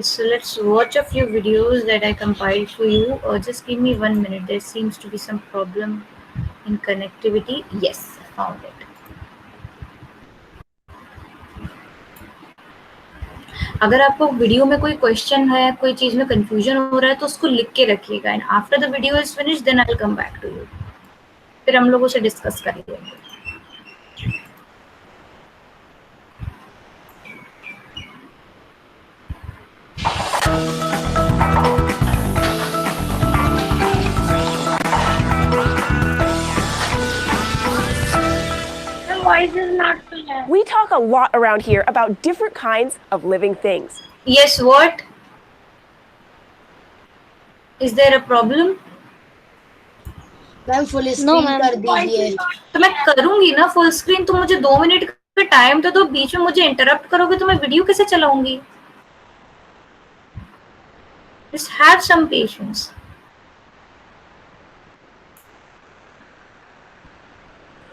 So let's watch a few videos that I compiled for you. Just give me 1 minute. There seems to be some problem in connectivity. Yes, I found it. अगर आपको video में कोई question है, कोई चीज में confusion हो रहा है तो उसको लिख के रखिएगा and after the video is finish then I will come back to you. फिर हम लोग उसे डिस्कस करेंगे. We talk a lot around here about different kinds of living things. Yes, what? Is there a problem? Ma'am full screen कर दीजिए. तो मैं करूंगी ना फुल स्क्रीन. तो मुझे 2 मिनट का टाइम तो दो. बीच में मुझे इंटरप्ट करोगे तो मैं वीडियो कैसे चलाऊंगी? Just have some patience.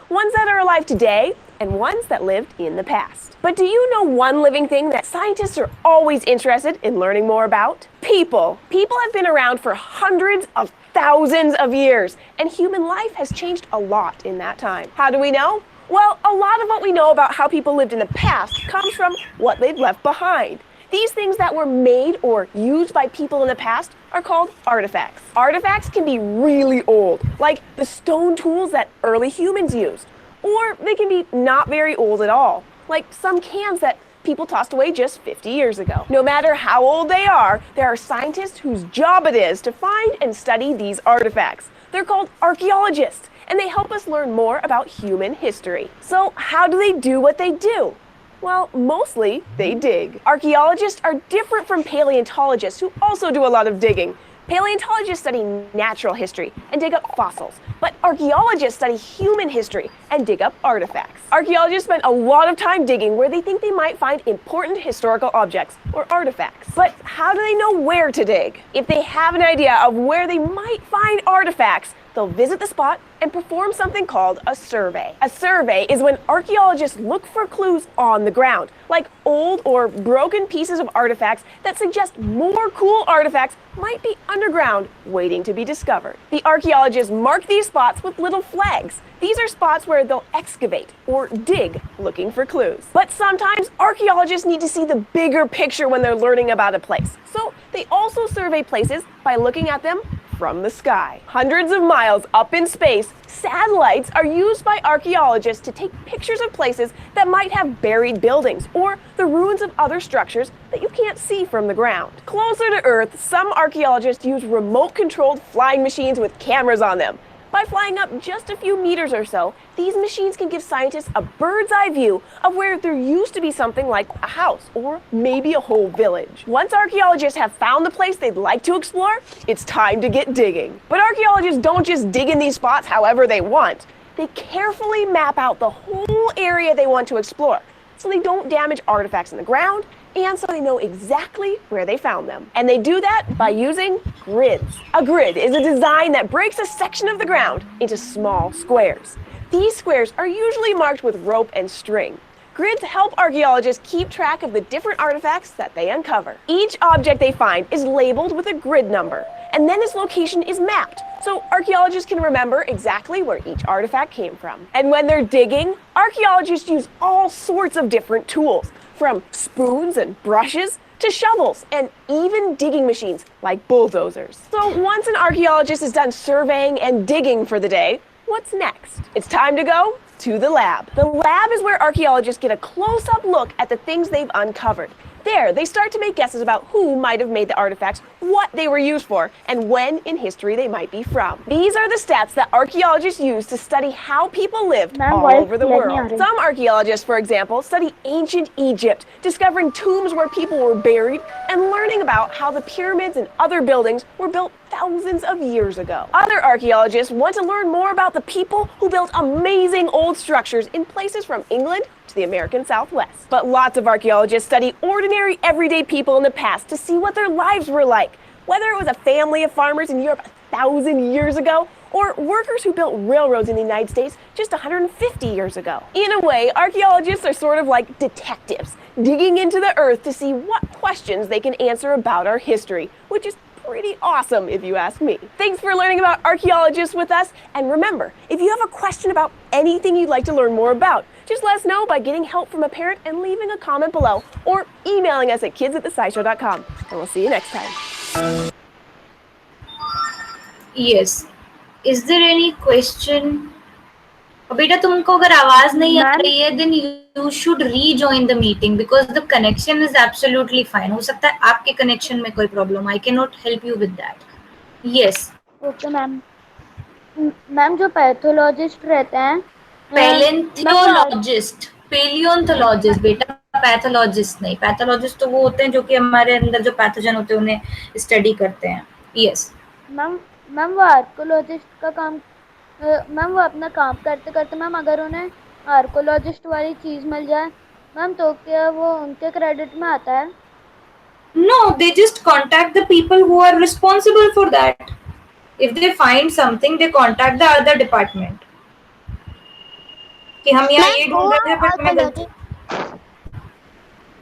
Ones that are alive today and ones that lived in the past. But do you know one living thing that scientists are always interested in learning more about? People. People have been around for hundreds of thousands of years, and human life has changed a lot in that time. How do we know? Well, a lot of what we know about how people lived in the past comes from what they'd left behind. These things that were made or used by people in the past are called artifacts. Artifacts can be really old, like the stone tools that early humans used. Or they can be not very old at all, like some cans that people tossed away just 50 years ago. No matter how old they are, there are scientists whose job it is to find and study these artifacts. They're called archaeologists, and they help us learn more about human history. So how do they do what they do? Well, mostly they dig. Archaeologists are different from paleontologists who also do a lot of digging. Paleontologists study natural history and dig up fossils, but archaeologists study human history and dig up artifacts. Archaeologists spend a lot of time digging where they think they might find important historical objects or artifacts. But how do they know where to dig? If they have an idea of where they might find artifacts, they'll visit the spot and perform something called a survey. A survey is when archaeologists look for clues on the ground, like old or broken pieces of artifacts that suggest more cool artifacts might be underground waiting to be discovered. The archaeologists mark these spots with little flags. These are spots where they'll excavate or dig looking for clues. But sometimes archaeologists need to see the bigger picture when they're learning about a place. So they also survey places by looking at them from the sky. Hundreds of miles up in space, satellites are used by archaeologists to take pictures of places that might have buried buildings or the ruins of other structures that you can't see from the ground. Closer to Earth, some archaeologists use remote-controlled flying machines with cameras on them. By flying up just a few meters or so, these machines can give scientists a bird's-eye view of where there used to be something like a house or maybe a whole village. Once archaeologists have found the place they'd like to explore, it's time to get digging. But archaeologists don't just dig in these spots however they want. They carefully map out the whole area they want to explore, so they don't damage artifacts in the ground, and so they know exactly where they found them. And they do that by using grids. A grid is a design that breaks a section of the ground into small squares. These squares are usually marked with rope and string. Grids help archaeologists keep track of the different artifacts that they uncover. Each object they find is labeled with a grid number, and then its location is mapped, so archaeologists can remember exactly where each artifact came from. And when they're digging, archaeologists use all sorts of different tools, from spoons and brushes to shovels and even digging machines like bulldozers. So once an archaeologist is done surveying and digging for the day, what's next? It's time to go to the lab. The lab is where archaeologists get a close-up look at the things they've uncovered. There, they start to make guesses about who might have made the artifacts, what they were used for, and when in history they might be from. These are the steps that archaeologists use to study how people lived all over the world. Some archaeologists, for example, study ancient Egypt, discovering tombs where people were buried and learning about how the pyramids and other buildings were built thousands of years ago. Other archaeologists want to learn more about the people who built amazing old structures in places from England to the American Southwest. But lots of archaeologists study ordinary, everyday people in the past to see what their lives were like, whether it was a family of farmers in Europe 1,000 years ago, or workers who built railroads in the United States just 150 years ago. In a way, archaeologists are sort of like detectives, digging into the earth to see what questions they can answer about our history, which is pretty awesome if you ask me. Thanks for learning about archaeologists with us, and remember, if you have a question about anything you'd like to learn more about, just let us know by getting help from a parent and leaving a comment below, or emailing us at kids@thescishow.com, and we'll see you next time. Yes. Is there any question? बेटा तुमको अगर आवाज नहीं आ रही है then you should rejoin the meeting because the connection is absolutely fine. हो सकता है आपके connection में कोई problem. I cannot help you with that. Yes. Okay ma'am. Ma'am जो पैथोलॉजिस्ट रहते हैं पैलियोन्थोलॉजिस्ट बेटा, पैथोलॉजिस्ट नहीं. पैथोलॉजिस्ट तो वो होते हैं जो कि हमारे अंदर जो पैथोजन होते हैं उन्हें स्टडी करते हैं. यस मैम वो आर्कोलॉजिस्ट का काम, मैम वो अपना काम करते करते मैम अगर उन्हें आर्कोलॉजिस्ट वाली चीज मिल जाए मैम तो क्या वो उनके क्रेडिट में आता है? No, they just contact the people who are responsible for that. If they find something, they contact the other department. कि हम यहाँ ये ढूंढ रहे थे बट मैं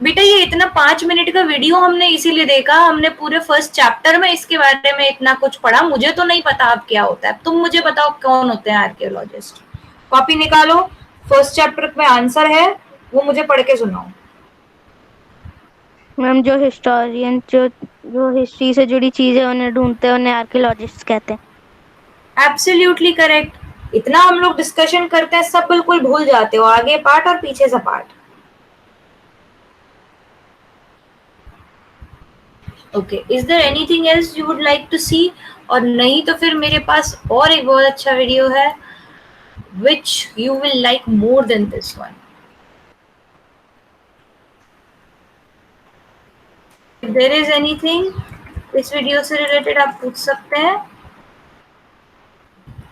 बेटा ये इतना 5 मिनट का वीडियो हमने इसीलिए देखा, हमने पूरे फर्स्ट चैप्टर में इसके बारे में इतना कुछ पढ़ा. मुझे तो नहीं पता अब क्या होता है. तुम मुझे बताओ कौन होते हैं आर्कियोलॉजिस्ट. कॉपी निकालो, फर्स्ट चैप्टर में आंसर है वो मुझे पढ़ के सुनाओ. मैम जो हिस्टोरियन जो हिस्ट्री से जुड़ी चीजें उन्हें ढूंढते हैं उन्हें आर्कियोलॉजिस्ट कहते हैं. Absolutely correct. इतना हम लोग डिस्कशन करते हैं सब बिल्कुल भूल जाते हो, आगे पार्ट और पीछे से part. Okay, is there anything else you would like to see? और नहीं तो फिर मेरे पास और एक बहुत अच्छा वीडियो है which you will like more than this one. If there is anything इस वीडियो से रिलेटेड आप पूछ सकते हैं.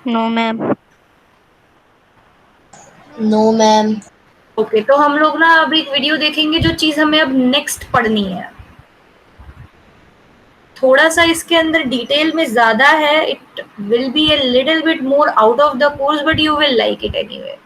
No ma'am. No ma'am. Okay, तो हम लोग ना अब एक वीडियो देखेंगे जो चीज हमें अब नेक्स्ट पढ़नी है. थोड़ा सा इसके अंदर डिटेल में ज्यादा है. It will be a little bit more out of the course but you will like it anyway.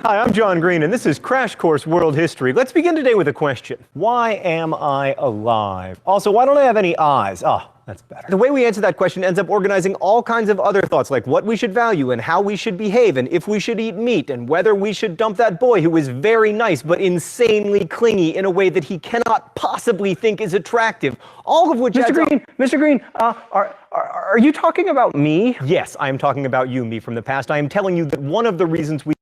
Hi, I'm John Green, and this is Crash Course World History. Let's begin today with a question. Why am I alive? Also, why don't I have any eyes? Ah, that's better. The way we answer that question ends up organizing all kinds of other thoughts, like what we should value and how we should behave and if we should eat meat and whether we should dump that boy who is very nice but insanely clingy in a way that he cannot possibly think is attractive. All of which... Mr. Green, are you talking about me? Yes, I am talking about you, me from the past. I am telling you that one of the reasons we...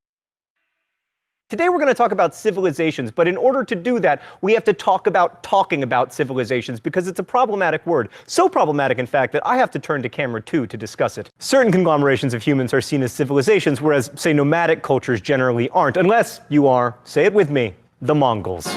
Today we're going to talk about civilizations, but in order to do that, we have to talk about talking about civilizations because it's a problematic word. So problematic, in fact, that I have to turn to camera 2 to discuss it. Certain conglomerations of humans are seen as civilizations, whereas, say, nomadic cultures generally aren't, unless you are, say it with me, the Mongols.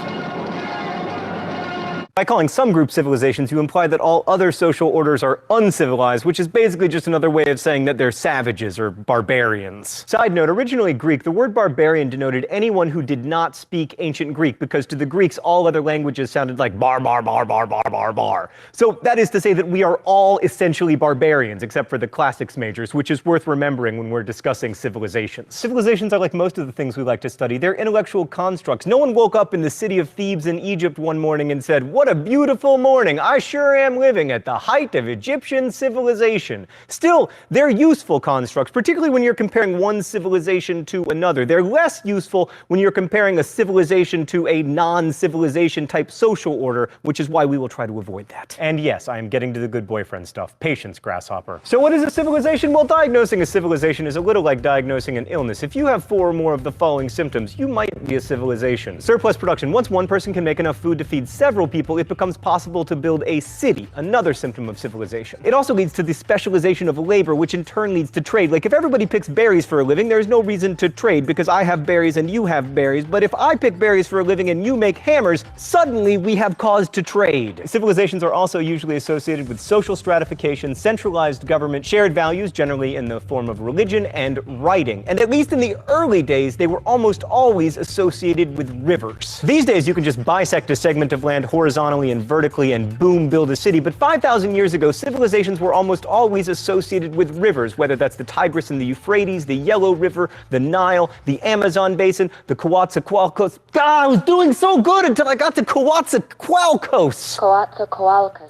By calling some groups civilizations, you imply that all other social orders are uncivilized, which is basically just another way of saying that they're savages or barbarians. Side note, originally Greek, the word barbarian denoted anyone who did not speak ancient Greek, because to the Greeks, all other languages sounded like bar, bar, bar, bar, bar, bar, bar. So that is to say that we are all essentially barbarians, except for the classics majors, which is worth remembering when we're discussing civilizations. Civilizations are like most of the things we like to study. They're intellectual constructs. No one woke up in the city of Thebes in Egypt one morning and said, "What a beautiful morning. I sure am living at the height of Egyptian civilization." Still, they're useful constructs, particularly when you're comparing one civilization to another. They're less useful when you're comparing a civilization to a non-civilization type social order, which is why we will try to avoid that. And yes, I am getting to the good boyfriend stuff. Patience, grasshopper. So what is a civilization? Well, diagnosing a civilization is a little like diagnosing an illness. If you have 4 or more of the following symptoms, you might be a civilization. Surplus production. Once one person can make enough food to feed several people, it becomes possible to build a city, another symptom of civilization. It also leads to the specialization of labor, which in turn leads to trade. Like, if everybody picks berries for a living, there's no reason to trade because I have berries and you have berries. But if I pick berries for a living and you make hammers, suddenly we have cause to trade. Civilizations are also usually associated with social stratification, centralized government, shared values, generally in the form of religion, and writing. And at least in the early days, they were almost always associated with rivers. These days, you can just bisect a segment of land horizontally and vertically and boom, build a city. But 5,000 years ago, civilizations were almost always associated with rivers, whether that's the Tigris and the Euphrates, the Yellow River, the Nile, the Amazon Basin, the Coatzacoalcos. God, I was doing so good until I got to Coatzacoalcos.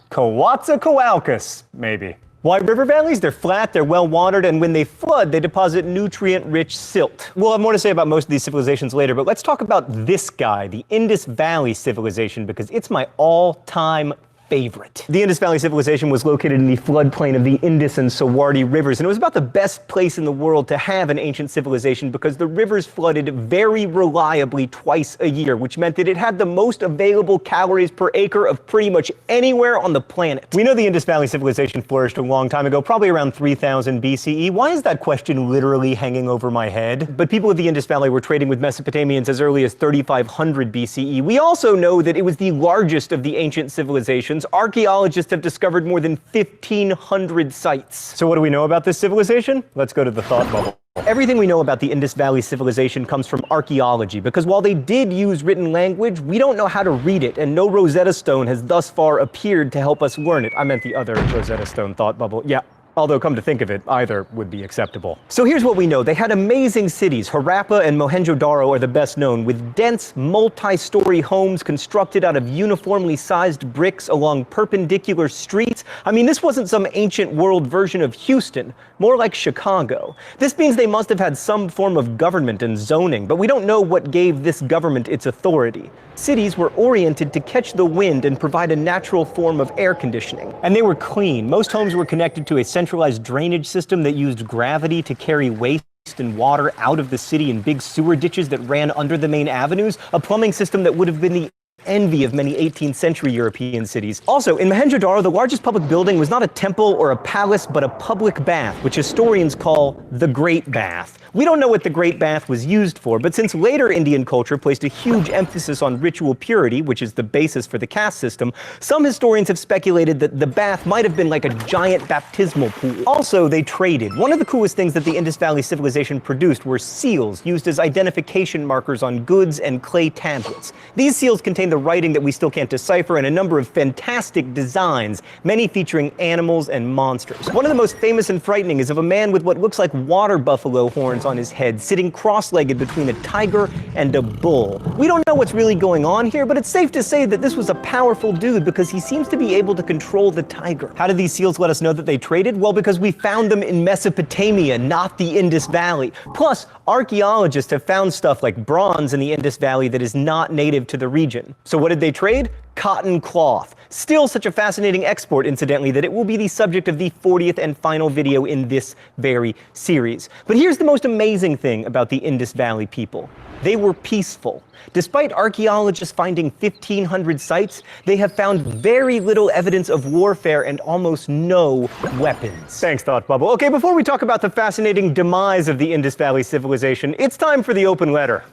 Coatzacoalcos, maybe. Why river valleys? They're flat, they're well-watered, and when they flood, they deposit nutrient-rich silt. We'll have more to say about most of these civilizations later, but let's talk about this guy, the Indus Valley civilization, because it's my all-time favorite. The Indus Valley civilization was located in the floodplain of the Indus and Sawardi rivers, and it was about the best place in the world to have an ancient civilization because the rivers flooded very reliably twice a year, which meant that it had the most available calories per acre of pretty much anywhere on the planet. We know the Indus Valley civilization flourished a long time ago, probably around 3000 BCE. Why is that question literally hanging over my head? But people of the Indus Valley were trading with Mesopotamians as early as 3500 BCE. We also know that it was the largest of the ancient civilizations. Archaeologists have discovered more than 1,500 sites. So what do we know about this civilization? Let's go to the thought bubble. Everything we know about the Indus Valley civilization comes from archaeology, because while they did use written language, we don't know how to read it, and no Rosetta Stone has thus far appeared to help us learn it. I meant the other Rosetta Stone thought bubble. Yeah. Although, come to think of it, either would be acceptable. So here's what we know. They had amazing cities. Harappa and Mohenjo-Daro are the best known, with dense, multi-story homes constructed out of uniformly sized bricks along perpendicular streets. I mean, this wasn't some ancient world version of Houston, more like Chicago. This means they must have had some form of government and zoning, but we don't know what gave this government its authority. Cities were oriented to catch the wind and provide a natural form of air conditioning. And they were clean. Most homes were connected to a centralized drainage system that used gravity to carry waste and water out of the city in big sewer ditches that ran under the main avenues, a plumbing system that would have been the envy of many 18th century European cities. Also, in Mohenjo-Daro, the largest public building was not a temple or a palace, but a public bath, which historians call the Great Bath. We don't know what the Great Bath was used for, but since later Indian culture placed a huge emphasis on ritual purity, which is the basis for the caste system, some historians have speculated that the bath might have been like a giant baptismal pool. Also, they traded. One of the coolest things that the Indus Valley civilization produced were seals, used as identification markers on goods and clay tablets. These seals contain the writing that we still can't decipher and a number of fantastic designs, many featuring animals and monsters. One of the most famous and frightening is of a man with what looks like water buffalo horns on his head, sitting cross-legged between a tiger and a bull. We don't know what's really going on here, but it's safe to say that this was a powerful dude because he seems to be able to control the tiger. How did these seals let us know that they traded? Well, because we found them in Mesopotamia, not the Indus Valley. Plus, archaeologists have found stuff like bronze in the Indus Valley that is not native to the region. So what did they trade? Cotton cloth. Still such a fascinating export, incidentally, that it will be the subject of the 40th and final video in this very series. But here's the most amazing thing about the Indus Valley people. They were peaceful. Despite archaeologists finding 1,500 sites, they have found very little evidence of warfare and almost no weapons. Thanks, Thought Bubble. Okay, before we talk about the fascinating demise of the Indus Valley civilization, it's time for the open letter.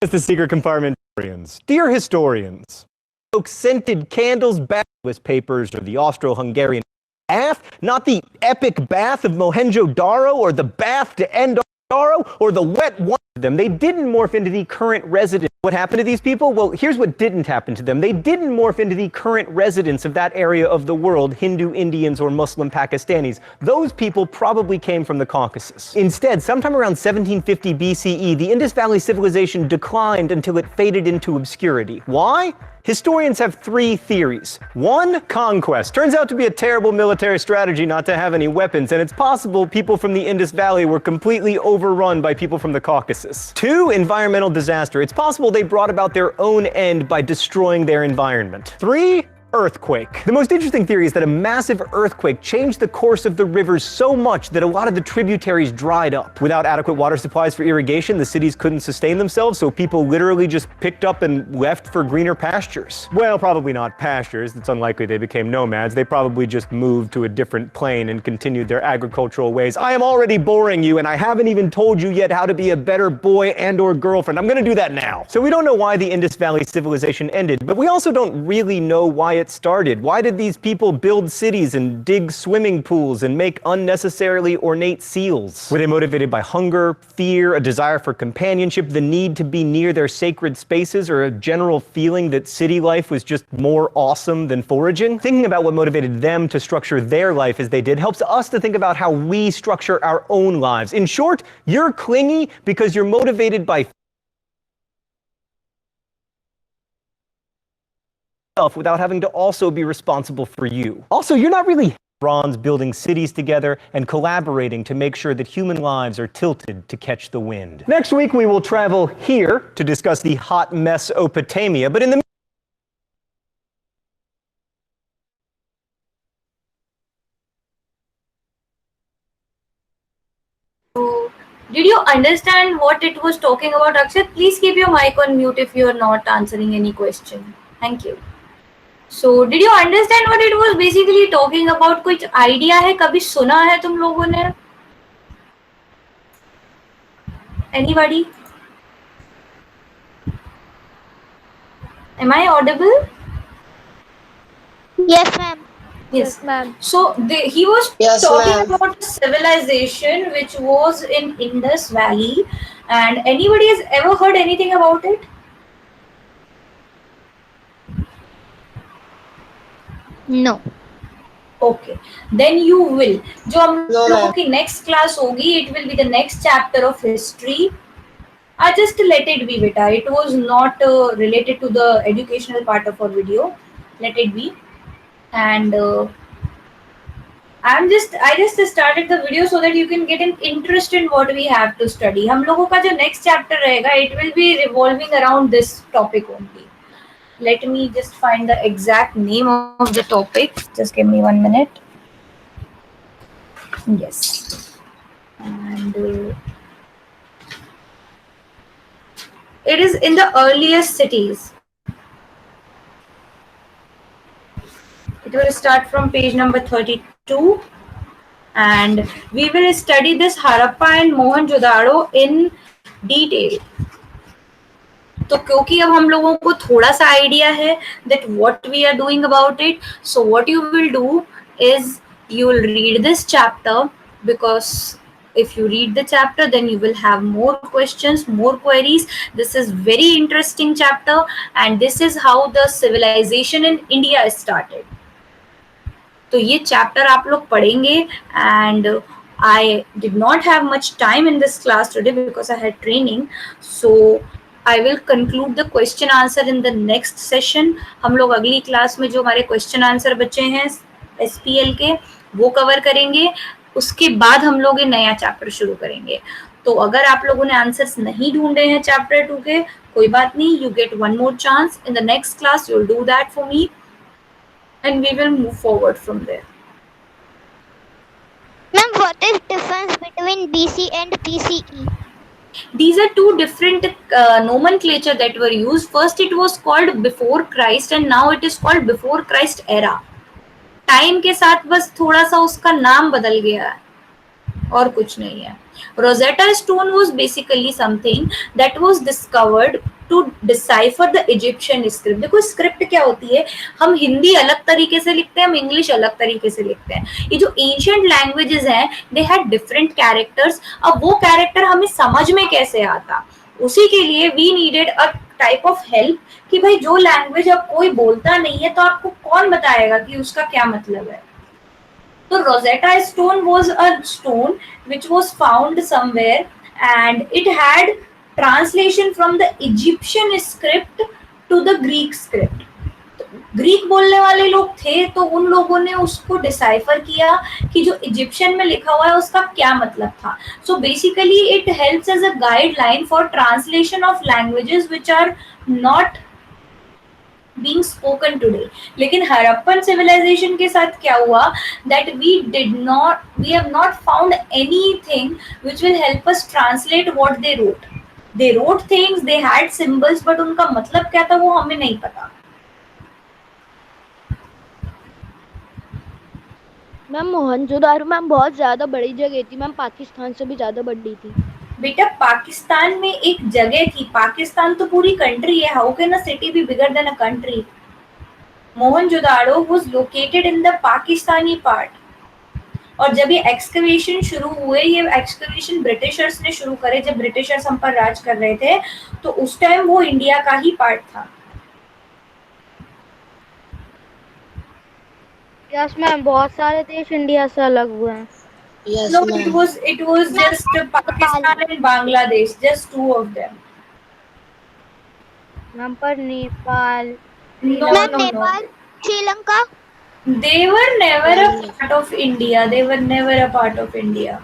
It's the secret compartment. Dear historians, scented candles, backless papers, or the Austro-Hungarian bath, not the epic bath of Mohenjo-Daro, or the bath to end Daro, or the wet one of them. They didn't morph into the current residents. What happened to these people? Well, here's what didn't happen to them. They didn't morph into the current residents of that area of the world, Hindu Indians or Muslim Pakistanis. Those people probably came from the Caucasus. Instead, sometime around 1750 BCE, the Indus Valley civilization declined until it faded into obscurity. Why? Historians have three theories. One, conquest. Turns out to be a terrible military strategy not to have any weapons, and it's possible people from the Indus Valley were completely overrun by people from the Caucasus. Two, environmental disaster. It's possible they brought about their own end by destroying their environment. Three, Earthquake. The most interesting theory is that a massive earthquake changed the course of the rivers so much that a lot of the tributaries dried up. Without adequate water supplies for irrigation, the cities couldn't sustain themselves, so people literally just picked up and left for greener pastures. Well, probably not pastures. It's unlikely they became nomads. They probably just moved to a different plane and continued their agricultural ways. I am already boring you, and I haven't even told you yet how to be a better boy and/or girlfriend. I'm gonna do that now. So we don't know why the Indus Valley civilization ended, but we also don't really know why it started. Why did these people build cities and dig swimming pools and make unnecessarily ornate seals? Were they motivated by hunger, fear, a desire for companionship, the need to be near their sacred spaces, or a general feeling that city life was just more awesome than foraging? Thinking about what motivated them to structure their life as they did helps us to think about how we structure our own lives. In short, you're clingy because you're motivated by without having to also be responsible for you. Also, you're not really bronze building cities together and collaborating to make sure that human lives are tilted to catch the wind. Next week, we will travel here to discuss the hot Mesopotamia, but in the Did you understand what it was talking about, Akshat? Please keep your mic on mute if you are not answering any question. Thank you. So, did you understand what it was basically talking about? कुछ idea है? कभी सुना है तुम लोगों ने? Anybody? Am I audible? Yes, ma'am. Yes, ma'am. So he was Yes, talking ma'am. about a civilization which was in Indus Valley, and anybody has ever heard anything about it? No. Okay, then you will. जो हम No, लोगों ma'am. की next class होगी, it will be the next chapter of history. I just let it be, beta. It was not related to the educational part of our video. Let it be, and I just started the video so that you can get an interest in what we have to study. हम लोगों का जो next chapter रहेगा, it will be revolving around this topic only. Let me just find the exact name of the topic. Just give me 1 minute. Yes. And it is in the earliest cities. It will start from page number 32. And we will study this Harappa and Mohenjo-daro in detail. तो क्योंकि अब हम लोगों को थोड़ा सा idea है that what we are doing about it, so what you will do is you will read this chapter, because if you read the chapter then you will have more questions, more queries. This is very interesting chapter, and this is how the civilization in India started. तो ये chapter आप लोग पढ़ेंगे, and I did not have much time in this class today because I had training, so I will conclude the question answer in the next session. हम लोग अगली class में जो हमारे क्वेश्चन आंसर बचे हैं SPL के वो कवर करेंगे, उसके बाद हम लोग ये नया चैप्टर शुरू करेंगे. तो अगर आप लोगों ने आंसर्स नहीं ढूंढे हैं चैप्टर 2 के, कोई बात नहीं, you get one more chance in the next class. You'll do that for me, and we will move forward from there. Ma'am, what is difference between BC and PCE? These are two different nomenclature that were used. First it was called before Christ, and now it is called before Christ era. Time के साथ बस थोड़ा सा उसका नाम बदल गया है, और कुछ नहीं है. Rosetta Stone was basically something that was discovered to decipher the Egyptian script. देखो स्क्रिप्ट क्या होती है, हम हिंदी अलग तरीके से लिखते हैं, हम इंग्लिश अलग तरीके से लिखते हैं. ये जो एंशिएंट लैंग्वेजेस हैं, दे हैड डिफरेंट कैरेक्टर्स. अब वो कैरेक्टर हमें समझ में कैसे आता, उसी के लिए we needed a type of help कि भाई जो लैंग्वेज अब कोई बोलता नहीं है तो आपको कौन बताएगा कि उसका क्या मतलब है. So Rosetta Stone was a stone which was found somewhere, and it had translation from the Egyptian script to the Greek script. Greek बोलने वाले लोग थे, तो उन लोगों ने उसको डिसाइफर किया कि जो इजिप्शियन में लिखा हुआ है उसका क्या मतलब था. So basically it helps as a guideline for translation of languages which are being spoken today. लेकिन हड़प्पन civilization के साथ क्या हुआ, that we have not found anything which will help us translate what they wrote. They wrote things, they had symbols, but उनका मतलब क्या था वो हमें नहीं पता. मैम मोहनजोदारो मैम बहुत ज्यादा बड़ी जगह थी मैम, पाकिस्तान से भी ज्यादा बड़ी थी. बेटा पाकिस्तान में एक जगह थी, पाकिस्तान तो पूरी कंट्री है. How can a city be bigger than a country? Mohenjodaro was located in the Pakistani part. और जब ये एक्सकवेशन शुरू हुए, ये एक्सकवेशन ब्रिटिशर्स ने शुरू करे, जब ब्रिटिशर्स हम पर राज कर रहे थे, तो उस टाइम वो इंडिया का ही पार्ट था. यस मैम, बहुत सारे देश इंडिया से अलग हुए हैं. No, it was just Pakistan and Bangladesh, just two of them. Ma'am पर Nepal, No, ma'am no, no. Nepal, Sri Lanka. They were never a part of India. They were never a part of India.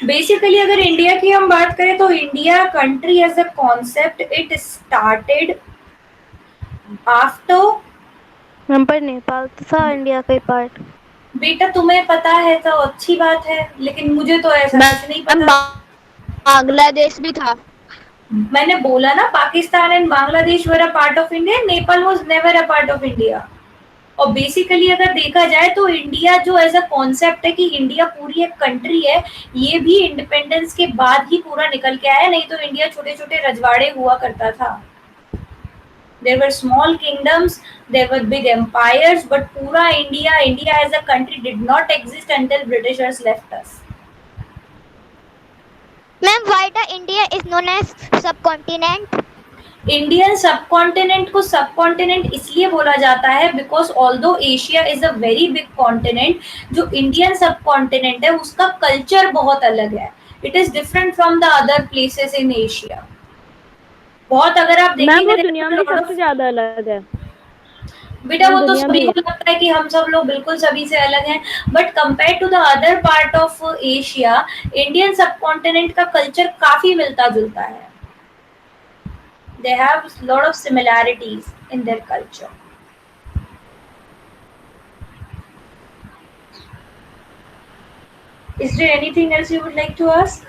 Basically अगर India की हम बात करें तो India country as a concept it started after. Ma'am पर नेपाल तो था इंडिया का ही पार्ट. बेटा तुम्हें पता है तो अच्छी बात है, लेकिन मुझे तो ऐसा कुछ नहीं पता. बांग्लादेश भी था. मैंने बोला ना, Pakistan and Bangladesh were a part of India, Nepal was never a part of India. और बेसिकली अगर देखा जाए तो इंडिया जो एज अ कॉन्सेप्ट है कि इंडिया पूरी एक कंट्री है, ये भी इंडिपेंडेंस के बाद ही पूरा निकल के आया. नहीं तो इंडिया छोटे छोटे रजवाड़े हुआ करता था. There were small kingdoms, there were big empires, but पूरा India as a country did not exist until Britishers left us. Ma'am why the India is known as subcontinent? Indian subcontinent को subcontinent इसलिए बोला जाता है because although Asia is a very big continent, जो Indian subcontinent है उसका culture बहुत अलग है. It is different from the other places in Asia. बहुत अगर आप देखेंगे दुनिया में सबसे ज्यादा अलग है. बेटा वो तो सभी को लगता है कि हम सब लोग बिल्कुल सभी से अलग हैं, but compare to the other part of Asia, Indian subcontinent का कल्चर काफी मिलता जुलता है. They have a lot of similarities in their culture. Is there anything else you would like to ask?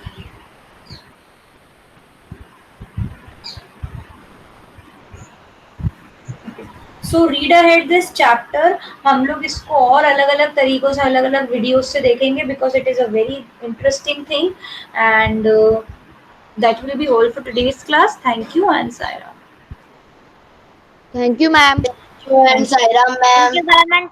So read ahead this chapter. हम लोग इसको और अलग अलग तरीकों से अलग अलग वीडियोस से देखेंगे because it is a very interesting thing, and that will be all for today's class. Thank you and Saira. Thank you, ma'am. And Saira, ma'am. Thank you, ma'am.